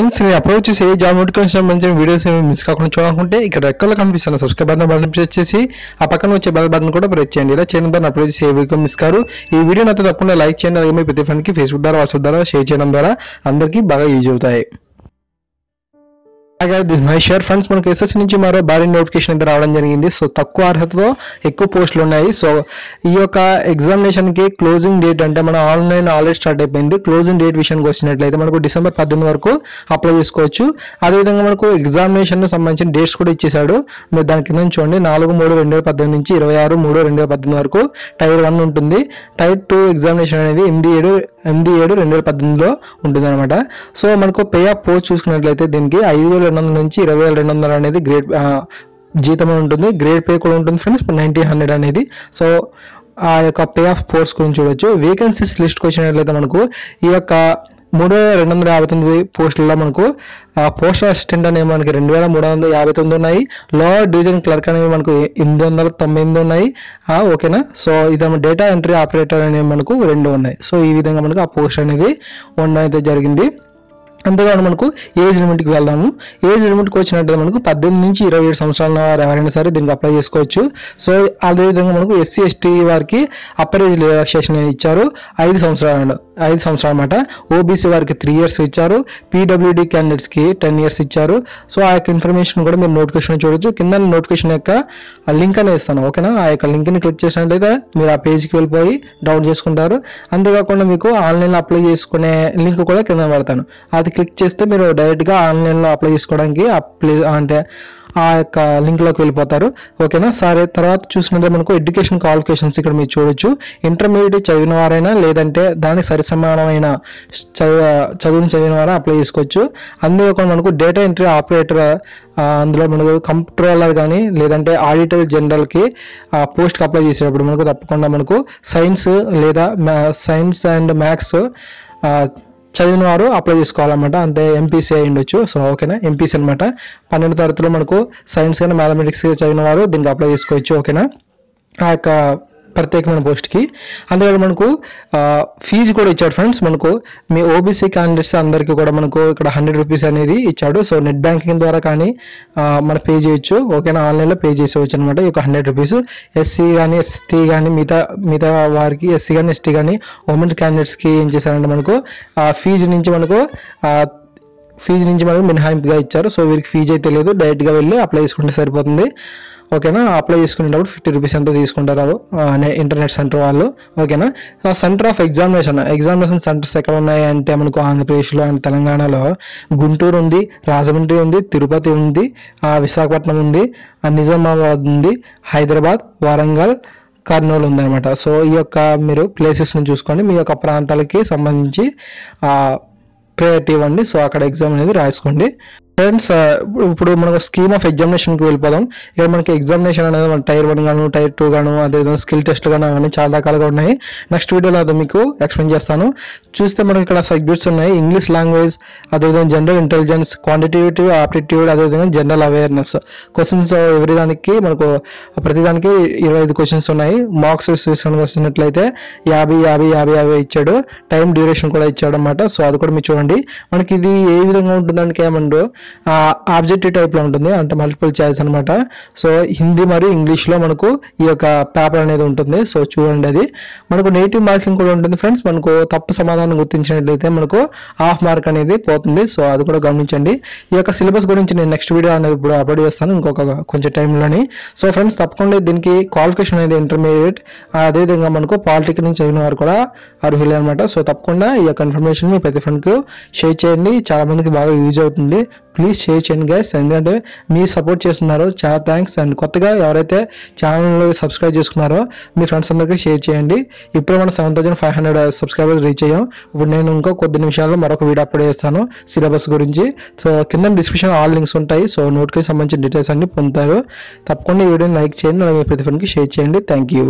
Friends నేను upload చేసే job notification సంబంధించిన వీడియోస్ మిస్ కాకుండా చూడాలనుకుంటే ఇక్కడ రెక్కలో కనిపిస్తున్న సబ్స్క్రైబ్ బటన్ ప్రెస్ చేసి ఆ పక్కన వచ్చే బెల్ బటన్ కూడా ప్రెస్ చేయండి. ఇలా చేయడం ద్వారా అప్లోడ్ చేసే వీడియో మిస్ కారు. ఈ వీడియో నాతో తప్పకుండా లైక్ చేయండి. అలాగే మీ ప్రతి ఫ్రెండ్కి ఫేస్బుక్ ద్వారా వాట్సాప్ ద్వారా షేర్ చేయడం ద్వారా అందరికీ బాగా యూజ్ అవుతాయి. మై షేర్ ఫ్రెండ్స్, మనకు ఎస్ఎస్సి నుంచి మరో భారీ నోటిఫికేషన్ అయితే రావడం జరిగింది. సో తక్కువ అర్హతతో ఎక్కువ పోస్టులు ఉన్నాయి. సో ఈ యొక్క ఎగ్జామినేషన్కి క్లోజింగ్ డేట్ అంటే మన ఆన్లైన్ ఆల్రెడీ స్టార్ట్ అయిపోయింది. క్లోజింగ్ డేట్ విషయానికి వచ్చినట్లయితే మనకు డిసెంబర్ 18 వరకు అప్లై చేసుకోవచ్చు. అదేవిధంగా మనకు ఎగ్జామినేషన్ సంబంధించిన డేట్స్ కూడా ఇచ్చేసాడు. మీరు దాని కింద చూడండి, 4/3/2018 నుంచి 26/3/2018 వరకు టైర్ 1 ఉంటుంది. టైర్ 2 ఎగ్జామినేషన్ అనేది 8/7/2018లో ఉంటుంది అనమాట. సో మనకు పే ఆఫ్ పోస్ట్ చూసుకున్నట్లయితే దీనికి 5,200 నుంచి 20,200 అనేది గ్రేడ్ జీతం ఉంటుంది. గ్రేడ్ పే కూడా ఉంటుంది ఫ్రెండ్స్, 1900 అనేది. సో ఆ యొక్క పే ఆఫ్ పోస్ట్ గురించి చూడొచ్చు. వేకెన్సీస్ లిస్ట్కి వచ్చినట్లయితే మనకు ఈ యొక్క 3,259 పోస్టుల్లో మనకు పోస్టల్ అసిస్టెంట్ అనేవి మనకి 2,359 ఉన్నాయి. లోవర్ డివిజన్ క్లర్క్ అనేవి మనకు 898 ఉన్నాయి. ఓకేనా. సో ఇది డేటా ఎంట్రీ ఆపరేటర్ అనేవి మనకు 2 ఉన్నాయి. సో ఈ విధంగా మనకు ఆ పోస్ట్ అనేది ఉండడం అయితే జరిగింది. అంతేకాదు మనకు ఏజ్ లిమిట్కి వెళ్దాము. ఏజ్ లిమిట్కి వచ్చినట్టు మనకు 18 నుంచి 27 సంవత్సరాల వారు ఎవరైనా సరే దీనికి అప్లై చేసుకోవచ్చు. సో అదేవిధంగా మనకు ఎస్సీ ఎస్టీ వారికి అప్పర్ ఏజ్ రిలాక్సేషన్ ఇచ్చారు 5 సంవత్సరాలు అన్నమాట. ఓబీసీ వారికి 3 years ఇచ్చారు. పీడబ్ల్యూడీ క్యాండిడేట్స్కి 10 years ఇచ్చారు. సో ఆ యొక్క ఇన్ఫర్మేషన్ కూడా మీరు నోటిఫికేషన్ చూడొచ్చు. కింద నోటిఫికేషన్ యొక్క లింక్ అనేది ఇస్తాను. ఓకేనా. ఆ యొక్క లింక్ని క్లిక్ చేసినట్లయితే మీరు ఆ పేజ్కి వెళ్ళిపోయి డౌన్లోడ్ చేసుకుంటారు. అంతేకాకుండా మీకు ఆన్లైన్లో అప్లై చేసుకునే లింక్ కూడా కింద పెడతాను. అది క్లిక్ చేస్తే మీరు డైరెక్ట్గా ఆన్లైన్లో అప్లై చేసుకోవడానికి అంటే ఆ యొక్క లింక్లోకి వెళ్ళిపోతారు. ఓకేనా. సరే, తర్వాత చూసినట్టే మనకు ఎడ్యుకేషన్ క్వాలిఫికేషన్స్ ఇక్కడ మీరు చూడొచ్చు. ఇంటర్మీడియట్ చదివిన వారైనా లేదంటే దానికి సరిసమానమైన చదువుని చదివిన వారైనా అప్లై చేసుకోవచ్చు. అంతేకాకుండా మనకు డేటా ఎంట్రీ ఆపరేటర్, అందులో మనకు కంప్ట్రోలర్ కానీ లేదంటే ఆడిటర్ జనరల్కి పోస్ట్కి అప్లై చేసేటప్పుడు మనకు తప్పకుండా మనకు సైన్స్ లేదా సైన్స్ అండ్ మ్యాథ్స్ చదివిన వారు అప్లై చేసుకోవాలన్నమాట. అంటే ఎంపీసీ అయి ఉండొచ్చు. సో ఓకేనా, ఎంపీసీ అనమాట. 12వ తరగతిలో మనకు సైన్స్ కానీ మ్యాథమెటిక్స్ చదివిన వారు దీనికి అప్లై చేసుకోవచ్చు. ఓకేనా, ఆ యొక్క ప్రత్యేకమైన పోస్ట్కి. అంతేకాదు మనకు ఫీజు కూడా ఇచ్చాడు ఫ్రెండ్స్. మనకు మీ ఓబీసీ క్యాండిడేట్స్ అందరికీ కూడా మనకు ఇక్కడ 100 రూపీస్ అనేది ఇచ్చాడు. సో నెట్ బ్యాంకింగ్ ద్వారా కానీ మనం పే చేయొచ్చు. ఓకేనా, ఆన్లైన్లో పే చేసేవచ్చు అనమాట. ఈ యొక్క 100 రూపీస్ ఎస్సీ కానీ ఎస్టీ కానీ మిగతా వారికి ఎస్సీ కానీ ఎస్టీ కానీ ఉమెన్స్ క్యాండిడేట్స్కి ఏం చేశారంటే మనకు ఫీజు నుంచి మనకు మినహాయింపుగా ఇచ్చారు. సో వీరికి ఫీజు అయితే లేదు, డైరెక్ట్గా వెళ్ళి అప్లై చేసుకుంటే సరిపోతుంది. ఓకేనా. అప్లై చేసుకునేటప్పుడు 50 రూపీస్ ఎంత తీసుకుంటారు ఇంటర్నెట్ సెంటర్ వాళ్ళు. ఓకేనా. సెంటర్ ఆఫ్ ఎగ్జామినేషన్ సెంటర్స్ ఎక్కడ ఉన్నాయి అంటే మనకు ఆంధ్రప్రదేశ్లో అండ్ తెలంగాణలో గుంటూరు ఉంది, రాజమండ్రి ఉంది, తిరుపతి ఉంది, విశాఖపట్నం ఉంది, నిజామాబాద్ ఉంది, హైదరాబాద్, వరంగల్, కర్నూలు ఉందన్నమాట. సో ఈ యొక్క మీరు ప్లేసెస్ని చూసుకొని మీ యొక్క ప్రాంతాలకి సంబంధించి ప్రయారిటీ ఇవ్వండి. సో అక్కడ ఎగ్జామ్ అనేది రాసుకోండి ఫ్రెండ్స్. ఇప్పుడు మనకు స్కీమ్ ఆఫ్ ఎగ్జామినేషన్కి వెళ్ళిపోదాం. ఇక్కడ మనకి ఎగ్జామినేషన్ అనేది మన టైర్ 1 గాను టైర్ 2 గాను అదేవిధంగా స్కిల్ టెస్ట్ గాను అవన్నీ చాలా రకాలుగా ఉన్నాయి. నెక్స్ట్ వీడియోలో అది మీకు ఎక్స్ప్లెయిన్ చేస్తాను. చూస్తే మనకి ఇక్కడ సబ్జెక్ట్స్ ఉన్నాయి. ఇంగ్లీష్ లాంగ్వేజ్, అదేవిధంగా జనరల్ ఇంటెలిజెన్స్, క్వాంటిటేటివ్ ఆప్టిట్యూడ్, అదేవిధంగా జనరల్ అవేర్నెస్ క్వశ్చన్స్. ఎవరిదానికి మనకు ప్రతిదానికి 25 క్వశ్చన్స్ ఉన్నాయి. మార్క్స్ విషయానికి వస్తున్నట్లయితే 50 ఇచ్చాడు. టైం డ్యూరేషన్ కూడా ఇచ్చాడు అనమాట. సో అది కూడా మీరు చూడండి. మనకి ఇది ఏ విధంగా ఉంటుందంటే ఏమంటూ ఆబ్జెక్టివ్ టైప్లో ఉంటుంది, అంటే మల్టిపుల్ చాయిస్ అనమాట. సో హిందీ మరియు ఇంగ్లీష్లో మనకు ఈ యొక్క పేపర్ అనేది ఉంటుంది. సో చూడండి, అది మనకు నెగిటివ్ మార్కింగ్ కూడా ఉంటుంది ఫ్రెండ్స్. మనకు తప్పు సమాధానం గుర్తించినట్లయితే మనకు హాఫ్ మార్క్ అనేది పోతుంది. సో అది కూడా గమనించండి. ఈ యొక్క సిలబస్ గురించి నేను నెక్స్ట్ వీడియో అనేది ఇప్పుడు అప్లోడ్ చేస్తాను ఇంకొక కొంచెం టైంలోని. సో ఫ్రెండ్స్ తప్పకుండా దీనికి క్వాలిఫికేషన్ అనేది ఇంటర్మీడియట్, అదేవిధంగా మనకు పాలిటెక్నిక్ చదివిన వారు కూడా అర్హులే అనమాట. సో తప్పకుండా ఈ యొక్క ఇన్ఫర్మేషన్ మీ ప్రతి ఫ్రెండ్కి షేర్ చేయండి. చాలా మందికి బాగా యూజ్ అవుతుంది. ప్లీజ్ షేర్ చేయండి గైస్, ఎందుకంటే మీరు సపోర్ట్ చేస్తున్నారు. చాలా థ్యాంక్స్. అండ్ కొత్తగా ఎవరైతే ఛానల్లో సబ్స్క్రైబ్ చేసుకున్నారో మీ ఫ్రెండ్స్ అందరికీ షేర్ చేయండి. ఇప్పుడు మనం 7,500 సబ్స్క్రైబర్స్ రీచ్ అయ్యాం. ఇప్పుడు నేను ఇంకో కొద్ది నిమిషాల్లో మరొక వీడియో అప్లోడ్ చేస్తాను సిలబస్ గురించి. సో కింద డిస్క్రిప్షన్ ఆల్ లింక్స్ ఉంటాయి. సో నోట్కి సంబంధించిన డీటెయిల్స్ అన్ని పొందుతారు. తప్పకుండా ఈ వీడియోని లైక్ చేయండి, అలాగే ప్రతి ఫ్రెండ్కి షేర్ చేయండి. Thank you.